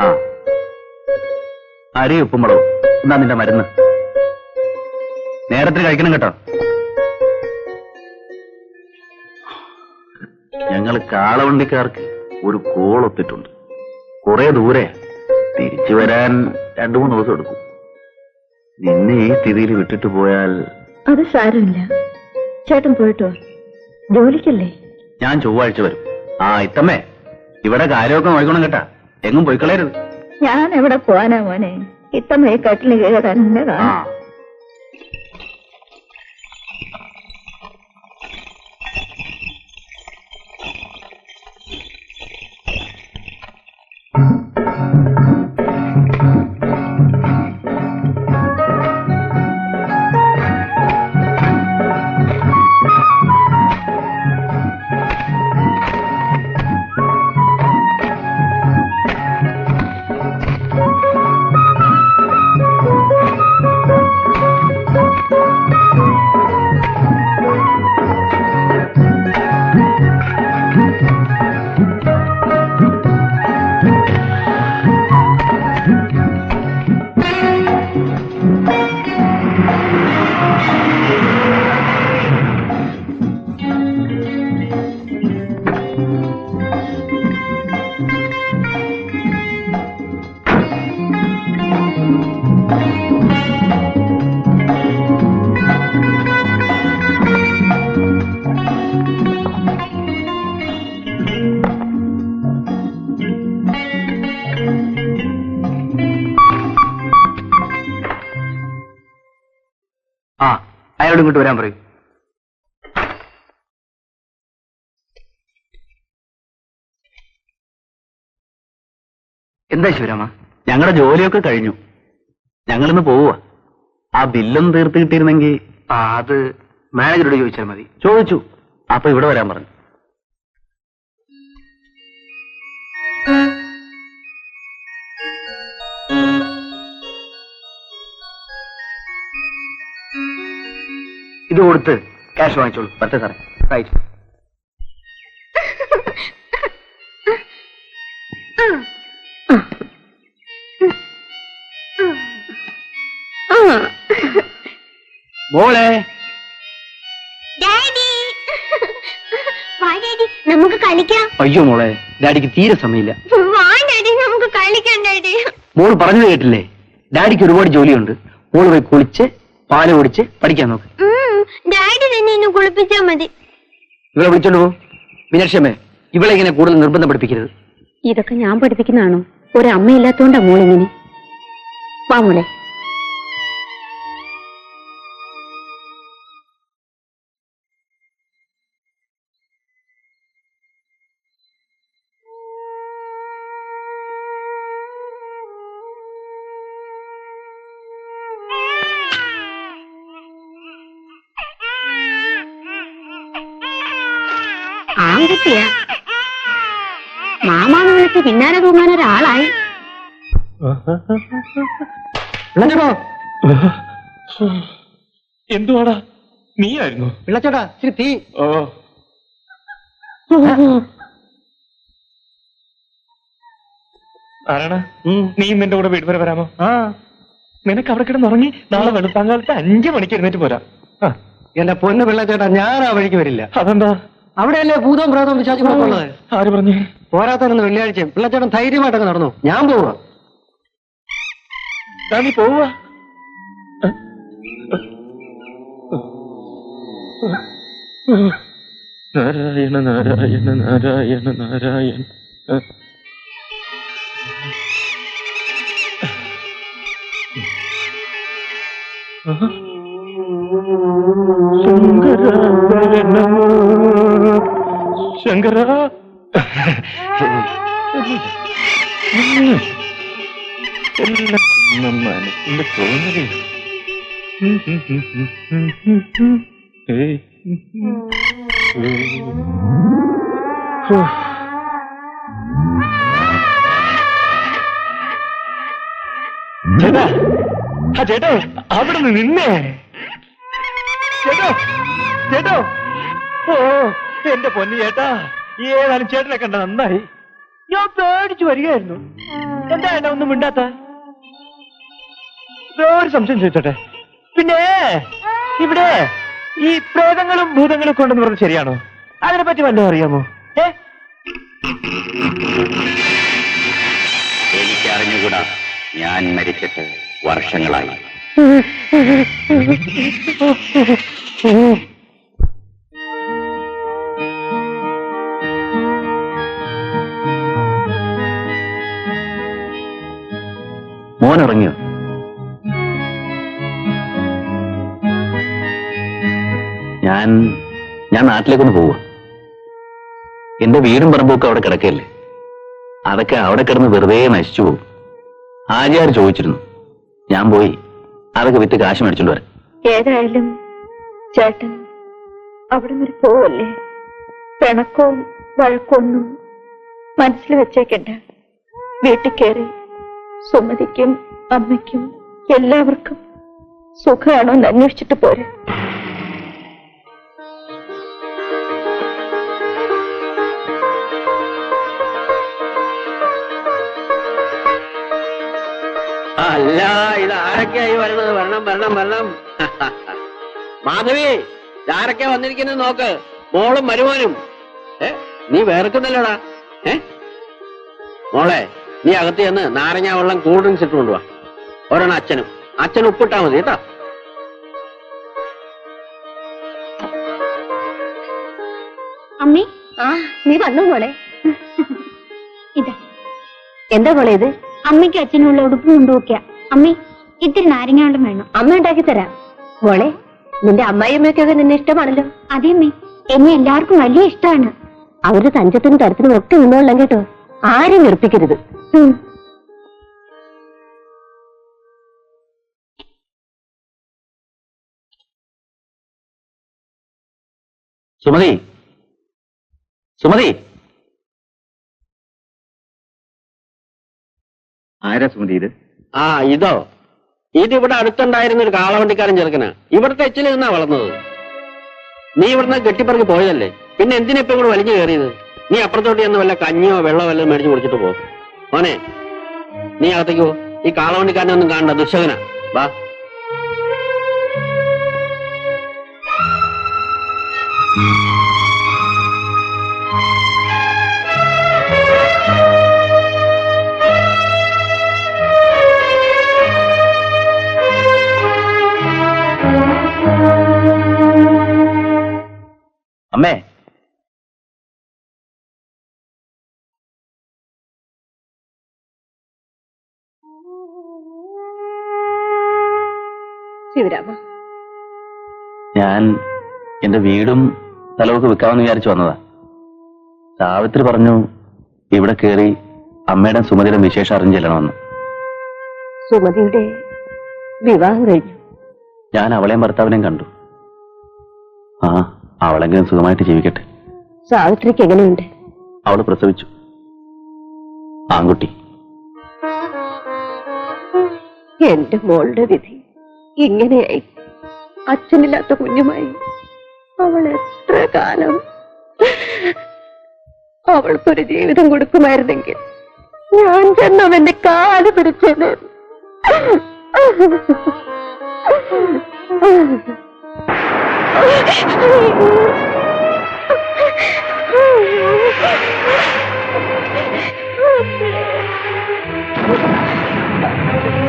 ആ, അരി ഉപ്പുമുളകും. എന്നാ നിന്റെ മരുന്ന്. നേരത്തിന് കഴിക്കണം കേട്ടോ. ഞങ്ങൾ കാളവണ്ടിക്കാർക്ക് ഒരു കോളൊത്തിട്ടുണ്ട്. കുറെ ദൂരെ, തിരിച്ചു വരാൻ 2-3 ദിവസം എടുക്കും. നിന്നെ ഈ സ്ഥിതിയിൽ വിട്ടിട്ട് പോയാൽ... അത് സാരമില്ല, ചേട്ടൻ പോയിട്ടോ. ജോലിക്കല്ലേ? ഞാൻ ചൊവ്വാഴ്ച വരും. ആ ഇത്തമ്മേ, ഇവിടെ കാര്യമൊക്കെ നോക്കണം കേട്ടാ. എങ്ങും പോയിക്കളയരുത്. ഞാൻ എവിടെ പോവാനാ മോനെ? ഇത്തമ്മയെ കട്ടില് കീഴ തന്നെ കാണാം. ആ, അയാളോട് ഇങ്ങോട്ട് വരാൻ പറയൂ. എന്താ ശിവരാമ? ഞങ്ങളുടെ ജോലിയൊക്കെ കഴിഞ്ഞു. ഞങ്ങളിന്ന് പോവുക. ആ ബില്ലൊന്നും തീർത്ത് കിട്ടിയിരുന്നെങ്കിൽ... അത് മാനേജറോട് ചോദിച്ചാൽ മതി. ചോദിച്ചു. അപ്പൊ ഇവിടെ വരാൻ പറഞ്ഞു. ഇത് കൊടുത്ത് ക്യാഷ് വാങ്ങിച്ചോളൂ. പറ്റേ സാറേ. റൈറ്റ്. മോളെ, നമുക്ക് കളിക്കാം. അയ്യോ മോളെ, ഡാഡിക്ക് തീരെ സമയമില്ല. നമുക്ക് കളിക്കാം ഡാഡി. മോള് പറഞ്ഞത് കേട്ടില്ലേ? ഡാഡിക്ക് ഒരുപാട് ജോലിയുണ്ട്. മോള് പോയി കുളിച്ച് പാല് കുടിച്ച് പഠിക്കാൻ നോക്ക്. ഡാഡി തന്നെ എന്നെ കുളിപ്പിച്ചാ മതി. ഇവളെ വിളിച്ചോണ്ട് പോ. മീനാക്ഷിയമ്മേ, ഇവളെ ഇങ്ങനെ കൂടുതൽ നിർബന്ധം പഠിപ്പിക്കരുത്. ഇതൊക്കെ ഞാൻ പഠിപ്പിക്കുന്നതാണോ? ഒരമ്മയില്ലാത്തോണ്ടാ മോളിങ്ങനെ. വാ മോളെ. ആൺകുട്ടിയാ, മാമാന്ന് വിളിച്ച് പിന്നാലെ തൂങ്ങാൻ ഒരാളായി. എന്തുവാടാ? നീയായിരുന്നു? പിള്ളച്ചേട്ടാ, ഇച്ചിരി തീ. ആരാണ്? നീയും എന്റെ കൂടെ വീട് വരെ വരാമോ? നിനക്ക് അവിടെ കിടന്നുറങ്ങി നാളെ വെളുപ്പാങ്കാലത്ത് 5 മണിക്ക് എഴുന്നേറ്റ് പോരാ. എന്റെ പൊന്ന് പിള്ളച്ചേട്ടാ, ഞാൻ ആ വഴിക്ക് വരില്ല. അതെന്താ? അവിടെയല്ലേ ഭൂതവും പ്രേതവും പിശാചുകളൊക്കെ? ആര് പറഞ്ഞു? പോരാത്തന്ന് വെള്ളിയാഴ്ച പിള്ളച്ചേട്ടൻ ധൈര്യമായിട്ടൊക്കെ നടന്നു. ഞാൻ പോവാ. നീ പോവാ? നാരായണ നാരായണ നാരായണ നാരായണ. ശങ്കര മനസ്സിന്റെ തോന്നലേ. ചേട്ടാ, ആ ചേട്ടോ, അവിടെ നിന്ന് നിന്നേ. ചേട്ടോ, ചേട്ടോ. ഓ എന്റെ പൊന്നു ചേട്ടാ, ഏതായാലും ചേട്ടനെ കണ്ട നന്നായി. ഞാൻ പേടിച്ചു വരികയായിരുന്നു. എന്താ എന്നെ ഒന്നും മിണ്ടാത്ത? ഒരു സംശയം ചോദിച്ചോട്ടെ, പിന്നെ ഇവിടെ ഈ പ്രേതങ്ങളും ഭൂതങ്ങളും ഒക്കെ ഉണ്ടെന്ന് പറഞ്ഞത് ശരിയാണോ? അതിനെപ്പറ്റി വല്ലതും അറിയാമോ? എനിക്കറിഞ്ഞുകൂടാ. ഞാൻ മരിച്ചിട്ട് വർഷങ്ങളായി. മോനിറങ്ങിയോ? ഞാൻ നാട്ടിലേക്കൊന്ന് പോവുക. എന്റെ വീടും പറമ്പൊക്കെ അവിടെ കിടക്കല്ലേ. അതൊക്കെ അവിടെ കിടന്ന് വെറുതെ നശിച്ചു പോകും. ആചാര്യ ചോദിച്ചിരുന്നു. ഞാൻ പോയി അതൊക്കെ വിറ്റ് കാശ് മേടിച്ചോണ്ട് വരാം. ഏതായാലും ചേട്ടൻ അവിടെ വരെ പോവല്ലേ. പിണക്കവും വഴക്കൊന്നും മനസ്സിൽ വെച്ചേക്കണ്ട. വീട്ടിൽ കയറി സുമതിക്കും അമ്മയ്ക്കും എല്ലാവർക്കും സുഖമാണോ എന്ന് അന്വേഷിച്ചിട്ട് പോരെ. അല്ല, ഇത് ആരൊക്കെയായി വരുന്നത്? വരണം വരണം വരണം. മാധവി, ആരൊക്കെയാ വന്നിരിക്കുന്നത് നോക്ക്. മോളും മരുമോനും. നീ വേർക്കുന്നല്ലോടാ. മോളെ, നീ അകത്ത് ചെന്ന് നാരങ്ങ വെള്ളം കൂൾ ഡ്രിങ്ക്സ് ഇട്ട് കൊണ്ടുവാ. ഒരെണ്ണം അച്ഛനും ഉപ്പിട്ടാ മതി കേട്ടോ. അമ്മി, നീ വന്നു മോളെ. ഇതാ. എന്താ മോളെ ഇത്? അമ്മയ്ക്ക് അച്ഛനുള്ള ഉടുപ്പ് കൊണ്ടുപോക്ക. അമ്മി, ഇത്തിരി നാരങ്ങ വെള്ളം വേണം. അമ്മ ഉണ്ടാക്കി തരാം. മോളെ, നിന്റെ അമ്മായിയമ്മയ്ക്കൊക്കെ നിന്നെ ഇഷ്ടമാണല്ലോ. അതെ അമ്മി, എന്നെ എല്ലാവർക്കും വലിയ ഇഷ്ടമാണ്. അവരുടെ തഞ്ചത്തിനും തരത്തിനും ഒക്കെ നിന്നോളാം കേട്ടോ. ആരും വെറുപ്പിക്കരുത്. സുമതി, സുമതി. ആരാ സുമതി ഇത്? ഇതോ? ഇതിവിടെ അടുത്തുണ്ടായിരുന്ന ഒരു കാളവണ്ടിക്കാരൻ ചെറുക്കനാ. ഇവിടുത്തെ എച്ചിൽ നിന്നാ വളർന്നത്. നീ ഇവിടുന്ന് കെട്ടിപ്പറങ്ങി പോയതല്ലേ, പിന്നെ എന്തിനിപ്പോ ഇവിടെ വലിഞ്ഞു കയറിയത്? നീ അപ്പുറത്തോട്ട് ചെന്ന് വല്ല കഞ്ഞിയോ വെള്ളമോ വല്ലതും മേടിച്ചു കുടിച്ചിട്ട് പോ. മോനെ, നീ അകത്തേക്ക് പോ. ഈ കാളവണ്ടിക്കാരനെ ഒന്നും കാണണ്ട, ദുശകനാ. വാ. അമ്മേ, ശിവരാമ, ഞാൻ എന്റെ വീടും സ്ഥലമൊക്കെ വിൽക്കാമെന്ന് വിചാരിച്ചു വന്നതാ. സാവിത്രി പറഞ്ഞു ഇവിടെ കയറി അമ്മയുടെ സുമതിയുടെ വിശേഷം അറിഞ്ഞു ചെല്ലണമെന്ന്. സുമതിയുടെ വിവാഹം കഴിഞ്ഞു. ഞാൻ അവളെയും ഭർത്താവിനെയും കണ്ടു. അവളെങ്കിലും സുഖമായിട്ട് ജീവിക്കട്ടെ. സാവിത്രിക്ക് എങ്ങനെയുണ്ട്? അവള് പ്രസവിച്ചു, ആൺകുട്ടി. എന്റെ മോളുടെ വിധി ഇങ്ങനെയായി. അച്ഛനില്ലാത്ത കുഞ്ഞുമായി അവൾ എത്ര കാലം അവൾക്കൊരു ജീവിതം കൊടുക്കുമായിരുന്നെങ്കിൽ ഞാൻ ചെന്നവന്റെ കാല് പിടിച്ചത്.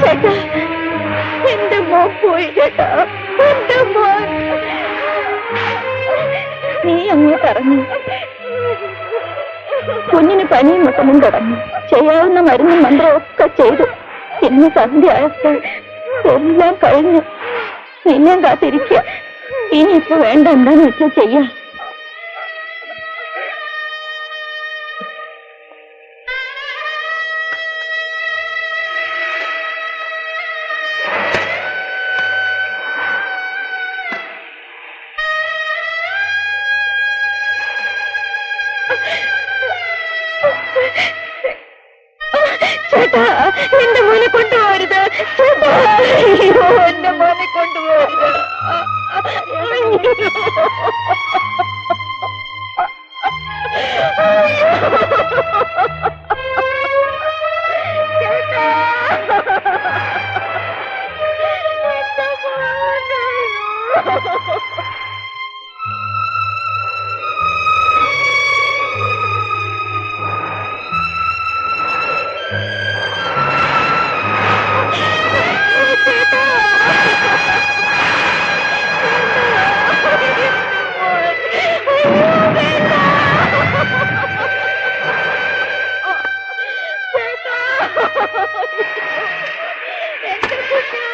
ചേട്ടാ, എന്റെ മോൻ പോയി ചേട്ടാ, എന്റെ മോൻ. നീ അങ്ങോട്ട് ഇറങ്ങി. കുഞ്ഞിന് പനിയും മുട്ടമും തുടങ്ങി. ചെയ്യാവുന്ന മരുന്നും മന്ത്രവും ഒക്കെ ചെയ്തു. ഇന്ന് സന്ധ്യ ആയപ്പോൾ എല്ലാം കഴിഞ്ഞു. നിന്നെയും കാത്തിരിക്കുക. ഇനിയിപ്പോ വേണ്ട, എന്താന്ന് വെച്ചാൽ ചെയ്യാം. ചേട്ടാ, എന്റെ മോനെ കൊണ്ടുപോകരുത് ചേട്ടാ. അയ്യോ, എന്റെ മോനെ കൊണ്ടുപോകരുത്. അയ്യോ. എന്റെ കുഞ്ഞാ.